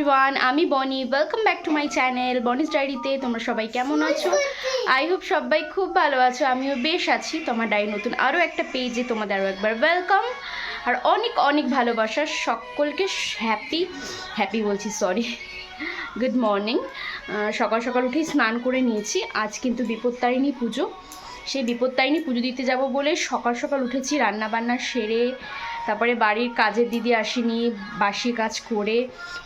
Everyone, আমি Bonny. Welcome back to my channel Bonny's ডায়েরিতে। তোমরা সবাই কেমন আছো? আই হোপ সবাই খুব ভালো আছো, আমিও বেশ আছি। তোমার ডায়েরি নতুন আরও একটা পেজে তোমাদের আরও একবার ওয়েলকাম আর অনেক অনেক ভালোবাসা সকলকে। হ্যাপি বলছি, সরি, গুড মর্নিং। সকাল সকাল উঠেই স্নান করে নিয়েছি। আজ কিন্তু বিপত্তারিণী পুজো, সেই বিপত্তারিণী পুজো দিতে যাব বলে সকাল সকাল উঠেছি, রান্না বান্না সেরে, তারপরে বাড়ির কাজের দিদি আসেনি, বাসি কাজ করে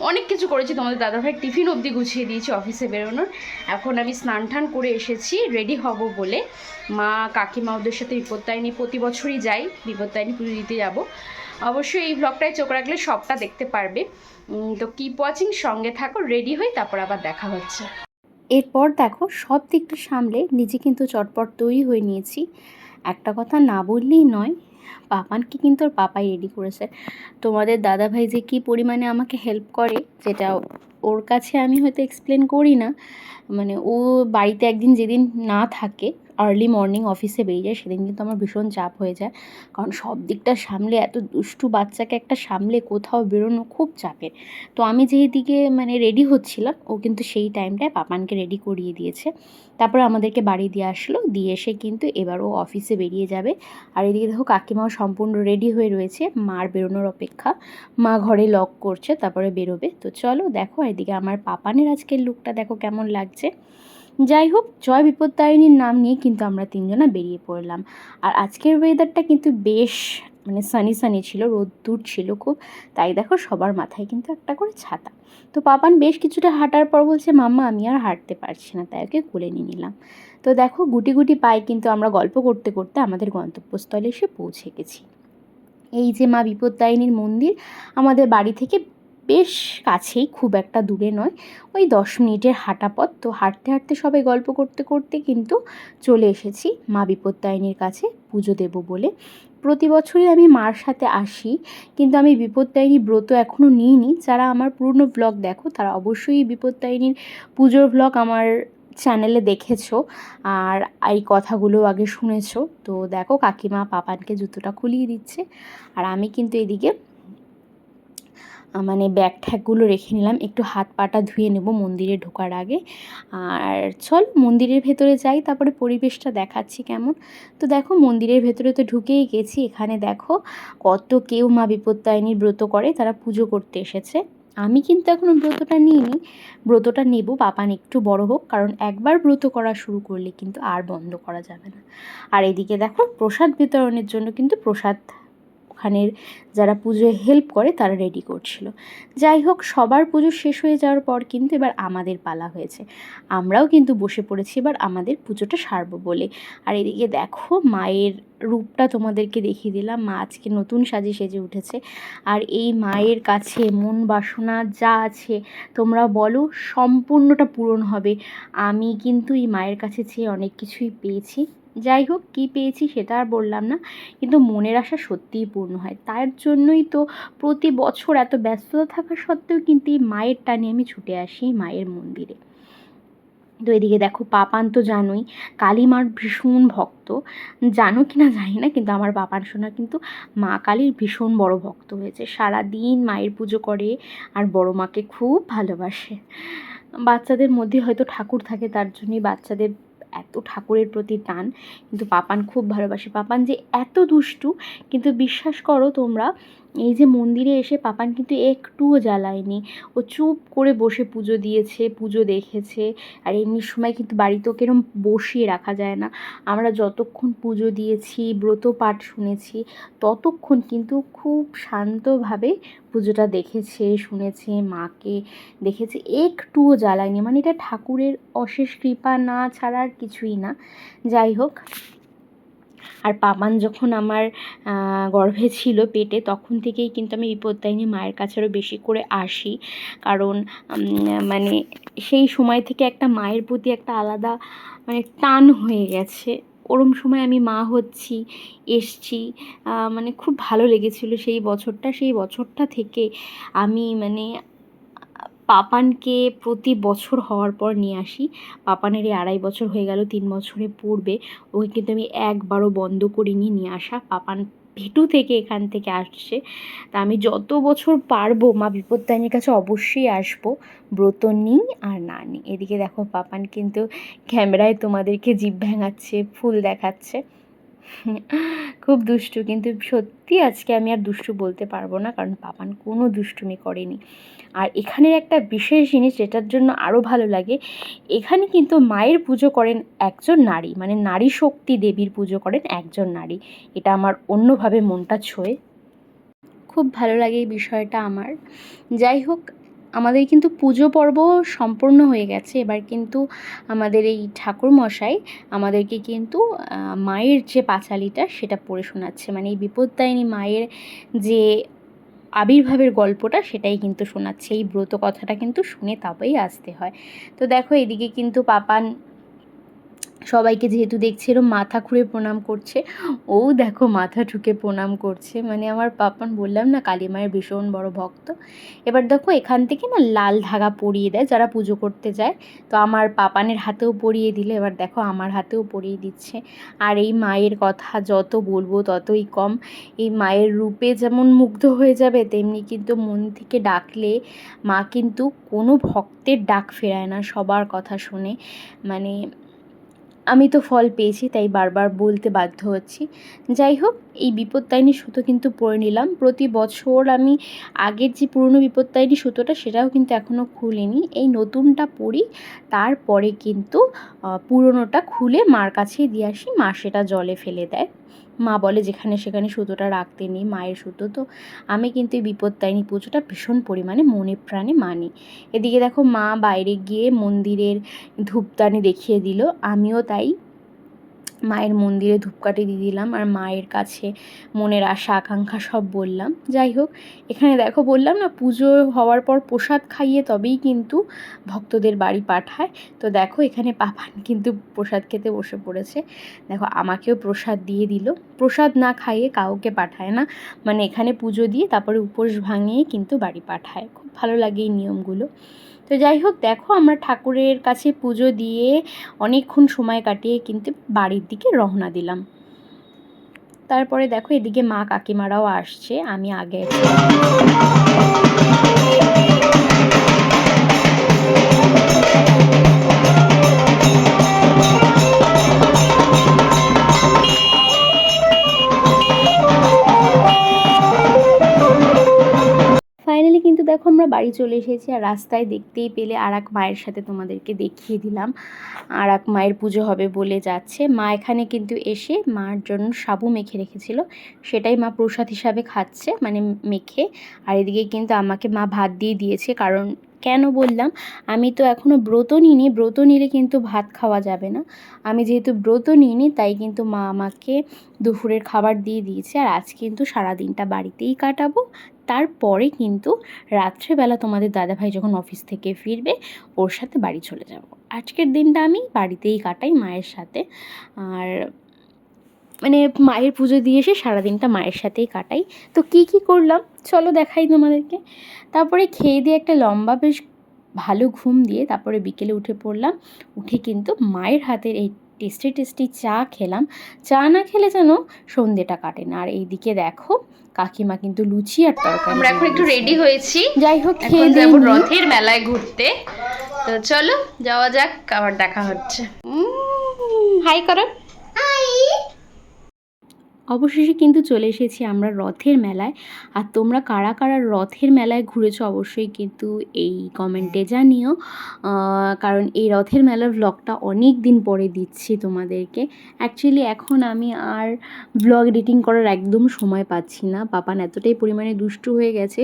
অনেক কিছু করেছি। তোমাদের দাদাভাই টিফিন অবধি গুছিয়ে দিয়েছি অফিসে বেরোনোর। এখন আমি স্নান টান করে এসেছি রেডি হব বলে। মা কাকিমা ওদের সাথে বিপত্তারিণী প্রতি বছরই যাই, বিপত্তারিণী পুজো দিতে যাব। অবশ্যই এই ব্লগটায় চোখ রাখলে সবটা দেখতে পারবে। তো কিপ ওয়াচিং, সঙ্গে থাকো। রেডি হই, তারপর আবার দেখা হচ্ছে। এরপর দেখো সব দিকটা সামলে নিজে কিন্তু চটপট তৈরি হয়ে নিয়েছি। একটা কথা না বললেই নয়, পাপানকে কিন্তু ওর পাপাই রেডি করেছে। তোমাদের দাদাভাই যে কী পরিমাণে আমাকে হেল্প করে, যেটা ওর কাছে আমি হয়তো এক্সপ্লেন করি না। মানে ও বাড়িতে একদিন যেদিন না থাকে, আর্লি মর্নিং অফিসে বেরিয়ে যায়, সেদিন কিন্তু আমার ভীষণ চাপ হয়ে যায়। কারণ সব দিকটা সামলে, এত দুষ্টু বাচ্চাকে একটা সামলে কোথাও বেরোনো খুব চাপের। তো আমি যেদিকে মানে রেডি হচ্ছিলাম, ও কিন্তু সেই টাইমটায় পাপানকে রেডি করিয়ে দিয়েছে। তারপরে আমাদেরকে বাড়ি দিয়ে আসলো, দিয়ে এসে কিন্তু এবার ও অফিসে বেরিয়ে যাবে। আর এদিকে দেখো কাকিমাও সম্পূর্ণ রেডি হয়ে রয়েছে, মার বেরোনোর অপেক্ষা। মা ঘরে লক করছে, তারপরে বেরোবে। তো চলো দেখো, এদিকে আমার পাপানের আজকের লুকটা দেখো কেমন লাগছে। যাই হোক, জয় বিপত্তারিণীর নাম নিয়ে কিন্তু আমরা তিনজনা বেরিয়ে পড়লাম। আর আজকের ওয়েদারটা কিন্তু বেশ মানে সানি সানি ছিল, রোদ্দুর ছিল খুব। তাই দেখো সবার মাথায় কিন্তু একটা করে ছাতা। তো পাপান বেশ কিছুটা হাঁটার পর বলছে, মাম্মা আমি আর হাঁটতে পারছি না, তাই ওকে কোলে নিয়ে নিলাম। তো দেখো গুটি গুটি পায়ে কিন্তু আমরা গল্প করতে করতে আমাদের গন্তব্যস্থলে এসে পৌঁছে গেছি। এই যে মা বিপত্তারিণীর মন্দির আমাদের বাড়ি থেকে বেশ কাছেই, খুব একটা দূরে নয়, ওই 10 মিনিটের হাঁটা পথ। তো হাঁটতে হাঁটতে সবাই গল্প করতে করতে কিন্তু চলে এসেছি মা বিপত্তারিণীর কাছে পুজো দেব বলে। প্রতি বছরই আমি মার সাথে আসি, কিন্তু আমি বিপত্তারিণী ব্রত এখনও নিইনি। যারা আমার পুরনো ব্লগ দেখো তারা অবশ্যই বিপত্তারিণীর পুজোর ব্লগ আমার চ্যানেলে দেখেছো, আর এই কথাগুলো আগে শুনেছো। তো দেখো কাকিমা পাপানকে জুতোটা খুলিয়ে দিচ্ছে, আর আমি কিন্তু এদিকে মানে ব্যাগ ঠ্যাগগুলো রেখে নিলাম, একটু হাত পাটা ধুয়ে নেব মন্দিরে ঢোকার আগে। আর চল মন্দিরের ভেতরে যাই, তারপরে পরিবেশটা দেখাচ্ছি কেমন। তো দেখো মন্দিরের ভেতরে তো ঢুকেই গেছি। এখানে দেখো কত কেউ মা বিপত্তারিণীর ব্রত করে, তারা পুজো করতে এসেছে। আমি কিন্তু এখনও ব্রতটা নিইনি, ব্রতটা নেব পাপান একটু বড় হোক, কারণ একবার ব্রত করা শুরু করলে কিন্তু আর বন্ধ করা যাবে না। আর এদিকে দেখো প্রসাদ বিতরণের জন্য কিন্তু প্রসাদ ওখানের যারা পুজোয় হেল্প করে তারা রেডি করছিল। যাই হোক, সবার পুজো শেষ হয়ে যাওয়ার পর কিন্তু এবার আমাদের পালা হয়েছে। আমরাও কিন্তু বসে পড়েছি এবার আমাদের পুজোটা সারবো বলে। আর এদিকে দেখো মায়ের রূপটা তোমাদেরকে দেখিয়ে দিলাম। মা আজকে নতুন সাজে সেজে উঠেছে। আর এই মায়ের কাছে মন বাসনা যা আছে তোমরা বলো, সম্পূর্ণটা পূরণ হবে। আমি কিন্তু এই মায়ের কাছে চেয়ে অনেক কিছুই পেয়েছি। যাই হোক, কী পেয়েছি সেটা আর বললাম না, কিন্তু মনের আশা সত্যিই পূর্ণ হয়। তার জন্যই তো প্রতি বছর এত ব্যস্ততা থাকা সত্ত্বেও কিন্তু এই মায়ের টানে আমি ছুটে আসি মায়ের মন্দিরে। তো এদিকে দেখো পাপান তো জানোই কালী মার ভীষণ ভক্ত, জানো কি না জানি না, কিন্তু আমার পাপান সোনা কিন্তু মা কালীর ভীষণ বড় ভক্ত হয়েছে। সারাদিন মায়ের পুজো করে আর বড় মাকে খুব ভালোবাসে। বাচ্চাদের মধ্যে হয়তো ঠাকুর থাকে, তার জন্যই বাচ্চাদের এত ঠাকুরের প্রতি টান। কিন্তু পাপান খুব ভালোবাসে। পাপান যে এত দুষ্টু, কিন্তু বিশ্বাস করো তোমরা, এই যে মন্দিরে এসে পাপান কিন্তু একটুও জ্বালায়নি। ও চুপ করে বসে পুজো দিয়েছে, পুজো দেখেছে। আর এমনি সময় কিন্তু বাড়িতেও কিরম বসিয়ে রাখা যায় না। আমরা যতক্ষণ পুজো দিয়েছি, ব্রত পাঠ শুনেছি, ততক্ষণ কিন্তু খুব শান্তভাবে পুজোটা দেখেছে, শুনেছে, মাকে দেখেছে, একটুও জ্বালায়নি। মানে এটা ঠাকুরের অশেষ কৃপা না ছাড়া আর কিছুই না। যাই হোক, আর পাপান যখন আমার গর্ভে ছিল পেটে, তখন থেকেই কিন্তু আমি বিপত্তারিণী মায়ের কাছে আরও বেশি করে আসি। কারণ মানে সেই সময় থেকে একটা মায়ের প্রতি একটা আলাদা মানে টান হয়ে গেছে। ওরম সময় আমি মা হচ্ছি, এসছি, মানে খুব ভালো লেগেছিলো সেই বছরটা। সেই বছরটা থেকে আমি মানে পাপানকে প্রতি বছর হওয়ার পর নিয়ে আসি। পাপানের এই 2.5 বছর হয়ে গেল, 3 বছরে পড়বে, ওকে কিন্তু আমি একবারও বন্ধ করিনি নিয়ে আসা। পাপান ভেটু থেকে এখান থেকে আসছে। তা আমি যত বছর পারবো মা বিপত্তারিণীর কাছে অবশ্যই আসবো, ব্রত নিই আর না নিই। এদিকে দেখো পাপান কিন্তু ক্যামেরায় তোমাদেরকে জিভ ভেঙাচ্ছে, ফুল দেখাচ্ছে। খুব দুষ্টু, কিন্তু সত্যি আজকে আমি আর দুষ্টু বলতে পারবো না, কারণ পাপান কোনো দুষ্টুমি করেনি। আর এখানের একটা বিশেষ জিনিস যেটার জন্য আরও ভালো লাগে, এখানে কিন্তু মায়ের পুজো করেন একজন নারী, মানে নারী শক্তি দেবীর পুজো করেন একজন নারী। এটা আমার অন্যভাবে মনটা ছোঁয়, খুব ভালো লাগে এই বিষয়টা আমার। যাই হোক, আমাদের কিন্তু পুজো পর্ব সম্পূর্ণ হয়ে গেছে। এবার কিন্তু আমাদের এই ঠাকুরমশাই আমাদেরকে কিন্তু মায়ের যে পাঁচালিটা সেটা পড়ে শোনাচ্ছে, মানে এই বিপত্তারিণী মায়ের যে আবির্ভাবের গল্পটা সেটাই কিন্তু শোনাচ্ছে। এই ব্রত কথাটা কিন্তু শুনে তবেই আসতে হয়। তো দেখো এদিকে কিন্তু পাপান সবাইকে যেহেতু দেখছে এরম মাথা খুঁড়ে প্রণাম করছে, ও দেখো মাথা ঠুকে প্রণাম করছে। মানে আমার পাপান বললাম না কালী মায়ের ভীষণ বড় ভক্ত। এবার দেখো এখান থেকে না লাল ধাগা পরিয়ে দেয় যারা পুজো করতে যায়, তো আমার পাপানের হাতেও পরিয়ে দিলে, এবার দেখো আমার হাতেও পরিয়ে দিচ্ছে। আর এই মায়ের কথা যত বলবো ততই কম। এই মায়ের রূপে যেমন মুগ্ধ হয়ে যাবে, তেমনি কিন্তু মন থেকে ডাকলে মা কিন্তু কোনো ভক্তের ডাক ফেরায় না, সবার কথা শোনে। মানে আমি তো ফল পেয়েছি, তাই বারবার বলতে বাধ্য হচ্ছি। যাই হোক, এই বিপত্তারিণী সুতো কিন্তু পরে নিলাম। প্রতি বছর আমি আগের যে পুরনো বিপত্তারিণী সুতোটা সেটাও কিন্তু এখনও খুলিনি, এই নতুনটা পরি। তারপরে কিন্তু পুরনোটা খুলে মার কাছেই দিয়ে আসি, মা সেটা জলে ফেলে দেয়। মা বলে যেখানে সেখানে সুতোটা রাখতে নেই, মায়ের সুতো তো। আমি কিন্তু এই বিপত্তারিণী পুজোটা ভীষণ পরিমাণে মনে প্রাণে মানি। এদিকে দেখো মা বাইরে গিয়ে মন্দিরের ধূপদানি দেখিয়ে দিল, আমিও তাই মায়ের মন্দিরে ধূপকাঠি দিয়ে দিলাম, আর মায়ের কাছে মনের আশা আকাঙ্ক্ষা সব বললাম। যাই হোক, এখানে দেখো বললাম না পুজো হওয়ার পর প্রসাদ খাইয়ে তবেই কিন্তু ভক্তদের বাড়ি পাঠায়। তো দেখো এখানে পাপান কিন্তু প্রসাদ খেতে বসে পড়েছে। দেখো আমাকেও প্রসাদ দিয়ে দিল। প্রসাদ না খাইয়ে কাউকে পাঠায় না, মানে এখানে পুজো দিয়ে তারপরে উপোস ভাঙিয়ে কিন্তু বাড়ি পাঠায়। খুব ভালো লাগে এই নিয়মগুলো। তো যাই হোক, দেখো আমরা ঠাকুরের কাছে পুজো দিয়ে অনেকক্ষণ সময় কাটিয়ে কিন্তু বাড়ির দিকে রওনা দিলাম। তারপরে দেখো এদিকে মা কাকিমারাও আসছে, আমি আগে ফাইনালি কিন্তু দেখো আমরা বাড়ি চলে এসেছি। আর রাস্তায় দেখতেই পেলে আর এক মায়ের সাথে তোমাদেরকে দেখিয়ে দিলাম, আর এক মায়ের পুজো হবে বলে যাচ্ছে। মা এখানে কিন্তু এসে মার জন্য সাবু মেখে রেখেছিল, সেটাই মা প্রসাদ হিসাবে খাচ্ছে, মানে মেখে। আর এদিকে কিন্তু আমাকে মা ভাত দিয়ে দিয়েছে, কারণ কেন বললাম, আমি তো এখনও ব্রত নিইনি, ব্রত নিলে কিন্তু ভাত খাওয়া যাবে না। আমি যেহেতু ব্রত নিইনি তাই কিন্তু মা আমাকে দুপুরের খাবার দিয়ে দিয়েছে। আর আজ কিন্তু সারাদিনটা বাড়িতেই কাটাবো, তারপরে কিন্তু রাত্রেবেলা তোমাদের দাদাভাই যখন অফিস থেকে ফিরবে ওর সাথে বাড়ি চলে যাব। আজকের দিনটা আমি বাড়িতেই কাটাই মায়ের সাথে। আর মানে মায়ের পুজো দিয়ে এসে সারাদিনটা মায়ের সাথেই কাটাই। তো কি কি করলাম চলো দেখাই তোমাদেরকে। তারপরে খেয়ে দিয়ে একটা লম্বা বেশ ভালো ঘুম দিয়ে তারপরে বিকেলে উঠে পড়লাম। উঠে কিন্তু মায়ের হাতের এই টেস্টি টেস্টি চা খেলাম। চা না খেলে যেন সন্ধ্যেটা কাটে না। আর এইদিকে দেখো কাকিমা কিন্তু লুচি আর তরকারি। আমরা এখন একটু রেডি হয়েছি, যাই হোক খেয়ে যাবো রথের মেলায় ঘুরতে। তো চলো যাওয়া যাক, আবার দেখা হচ্ছে। হাই করো। অবশেষে কিন্তু চলে এসেছি আমরা রথের মেলায়। আর তোমরা কারা কারা রথের মেলায় ঘুরেছো অবশ্যই কিন্তু এই কমেন্টে জানিও, কারণ এই রথের মেলার ভ্লগটা অনেক দিন পরে দিচ্ছি তোমাদেরকে। অ্যাকচুয়ালি এখন আমি আর ভ্লগ এডিটিং করার একদম সময় পাচ্ছি না। পাপান এতটাই পরিমাণে দুষ্টু হয়ে গেছে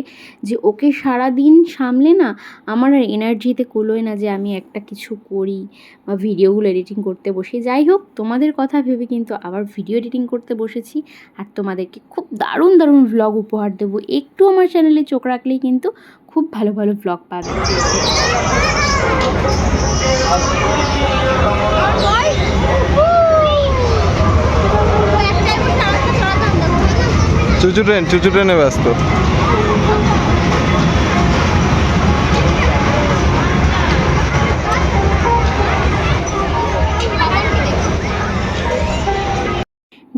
যে ওকে সারা দিন সামলে না আমার আর এনার্জিতে কুলোয় না যে আমি একটা কিছু করি বা ভিডিওগুলো এডিটিং করতে বসি। যাই হোক, তোমাদের কথা ভেবে কিন্তু আবার ভিডিও এডিটিং করতে বসেছি, আর তোমাদেরকে খুব দারুণ দারুণ ভ্লগ উপহার দেবো। একটু আমার চ্যানেলে চোখ রাখলেই কিন্তু খুব ভালো ভালো ভ্লগ পাবে। চুচু ট্রেনে ব্যস্ত।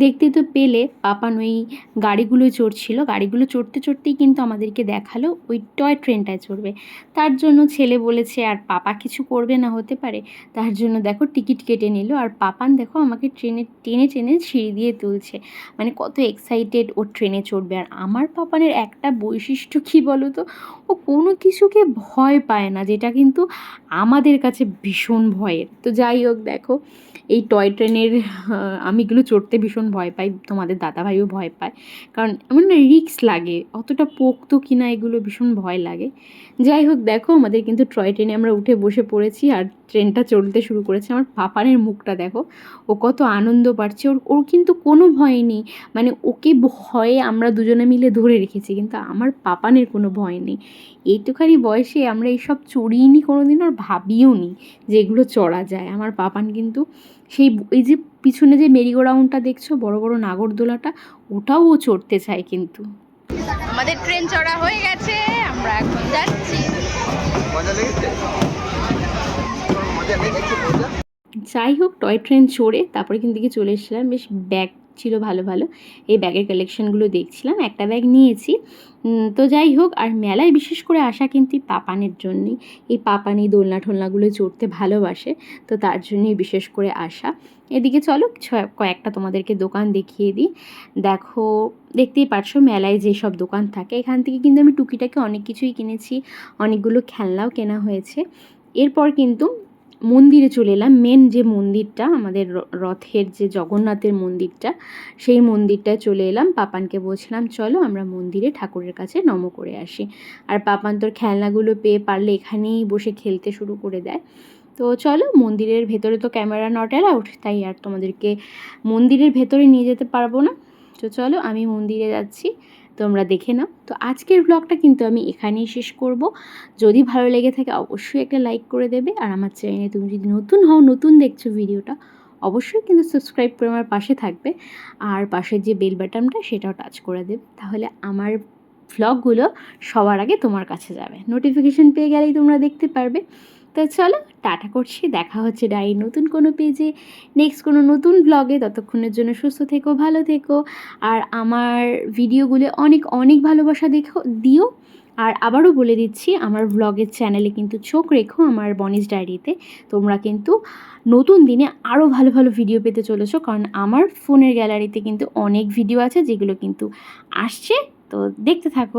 দেখতেই তো পেলে পাপান ওই গাড়িগুলো চড়ছিল, গাড়িগুলো চড়তে চড়তেই কিন্তু আমাদেরকে দেখালো ওই টয় ট্রেনটায় চড়বে। তার জন্য ছেলে বলেছে আর পাপা কিছু করবে না হতে পারে, তার জন্য দেখো টিকিট কেটে নিল। আর পাপান দেখো আমাকে ট্রেনে টেনে টেনে সিঁড়ি দিয়ে তুলছে, মানে কত এক্সাইটেড ও ট্রেনে চড়বে। আর আমার পাপানের একটা বৈশিষ্ট্য কী বলো তো, ও কোনো কিছুকে ভয় পায় না, যেটা কিন্তু আমাদের কাছে ভীষণ ভয়ের। তো যাই হোক দেখো এই টয় ট্রেনের আমি এগুলো চড়তে ভীষণ ভয় পাই, তোমাদের দাদাভাইও ভয় পায়, কারণ আমার না রিস্ক লাগে, অতটা পোক্ত কিনা এগুলো ভীষণ ভয় লাগে। যাই হোক দেখো আমাদের কিন্তু টয় ট্রেনে আমরা উঠে বসে পড়েছি আর ট্রেনটা চলতে শুরু করেছে। আমার পাপানের মুখটা দেখো, ও কত আনন্দ পাচ্ছে, ওর ওর কিন্তু কোনো ভয় নেই, মানে ওকে ভয়ে আমরা দুজনে মিলে ধরে রেখেছি, কিন্তু আমার পাপানের কোনো ভয় নেই। এইটুখানি বয়সে আমরা এইসব চড়িনি কোনো দিন, আর ভাবিও নি যে এগুলো চড়া যায়। আমার পাপান কিন্তু সেই এই যে পিছনে যে মেরিগো রাউন্ডটা দেখছো, বড় বড় নাগরদোলাটা, ওটাও ও চড়তে চায় কিন্তু। আমাদের ট্রেন চড়া হয়ে গেছে, আমরা এখন যাচ্ছি। যাই হোক টয় ট্রেন চড়ে তারপরে কিন্তু দিকে চলে এসেছিলাম, বেশ ব্যাগ ছিল ভালো ভালো, এই ব্যাগের কালেকশানগুলো দেখছিলাম, একটা ব্যাগ নিয়েছি। তো যাই হোক, আর মেলায় বিশেষ করে আসা কিন্তু এই পাপানের জন্যই, এই পাপানি দোলনা ঠোলনাগুলো চড়তে ভালোবাসে, তো তার জন্যই বিশেষ করে আসা। এদিকে চলো কয়েকটা তোমাদেরকে দোকান দেখিয়ে দিই। দেখো দেখতেই পাচ্ছ মেলায় যেসব দোকান থাকে, এখান থেকে কিন্তু আমি টুকিটাকে অনেক কিছুই কিনেছি, অনেকগুলো খেলনাও কেনা হয়েছে। এরপর কিন্তু মন্দিরে চলে এলাম, মেন যে মন্দিরটা আমাদের রথের যে জগন্নাথের মন্দিরটা, সেই মন্দিরটায় চলে এলাম। পাপানকে বলছিলাম চলো আমরা মন্দিরে ঠাকুরের কাছে নম করে আসি। আর পাপান তোর খেলনাগুলো পেয়ে পারলে এখানেই বসে খেলতে শুরু করে দেয়। তো চলো, মন্দিরের ভেতরে তো ক্যামেরা নট অ্যালাউড, তাই আর তোমাদেরকে মন্দিরের ভেতরে নিয়ে যেতে পারবো না। তো চলো আমি মন্দিরে যাচ্ছি, তোমরা দেখে নাও। তো আজকের ব্লগটা কিন্তু আমি এখানেই শেষ করব। যদি ভালো লেগে থাকে অবশ্যই একটা লাইক করে দেবে, আর আমার চ্যানেলে তুমি যদি নতুন হও, নতুন দেখছো ভিডিওটা, অবশ্যই কিন্তু সাবস্ক্রাইব করে আমার পাশে থাকবে, আর পাশের যে বেল বাটনটা সেটাও টাচ করে দেবে, তাহলে আমার ভ্লগগুলো সবার আগে তোমার কাছে যাবে, নোটিফিকেশন পেয়ে গেলেই তোমরা দেখতে পারবে। তো চলো টাটা করছি, দেখা হচ্ছে ডায়ের নতুন কোনো পেজে, নেক্সট কোনো নতুন ব্লগে। ততক্ষণের জন্য সুস্থ থেকো, ভালো থেকো, আর আমার ভিডিওগুলো অনেক অনেক ভালোবাসা দিও। আর আবারও বলে দিচ্ছি, আমার ব্লগের চ্যানেলে কিন্তু চোখ রেখো, আমার বনিস ডায়েরিতে। তোমরা কিন্তু নতুন দিনে আরও ভালো ভালো ভিডিও পেতে চলেছো, কারণ আমার ফোনের গ্যালারিতে কিন্তু অনেক ভিডিও আছে যেগুলো কিন্তু আসছে, তো দেখতে থাকো।